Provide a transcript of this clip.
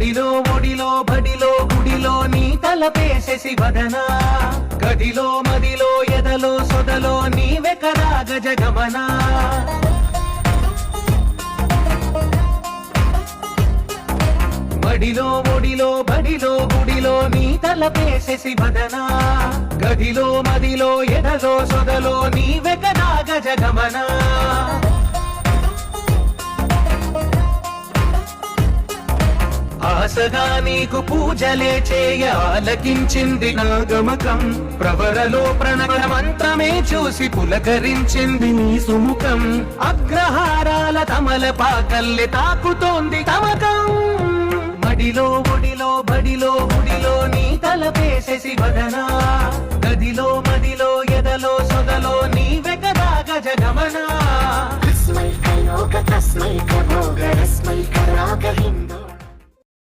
మడిలో ఒడిలో బడిలో గుడిలో నీ తలపేసేసి వదనా గదిలో మదిలో ఎదలో సొదలో నీవే కదా గజగమనా మడిలో ఒడిలో బడిలో గుడిలో నీ తలపేసేసి వదనా గదిలో మదిలో ఎదలో సొదలో నీవే కదా గజగమనా ఆశగా నీకు పూజలే చేయ ఆలకించింది నా గమకం ప్రవరలో ప్రణవ మంత్రమే చూసి పులకరించింది నీ సుముఖం అగ్రహారాల తమల పాకల్లె తాకుతోంది తమకం మడిలో ఒడిలో బడిలో గుడిలో నీ తలపేసేసి వదనా గదిలో మదిలో ఎదలో సొదలో నీవే కదా గజగమనా తస్మై కయోగ తస్మై కభోగ రస్మై కరాగ హిందూ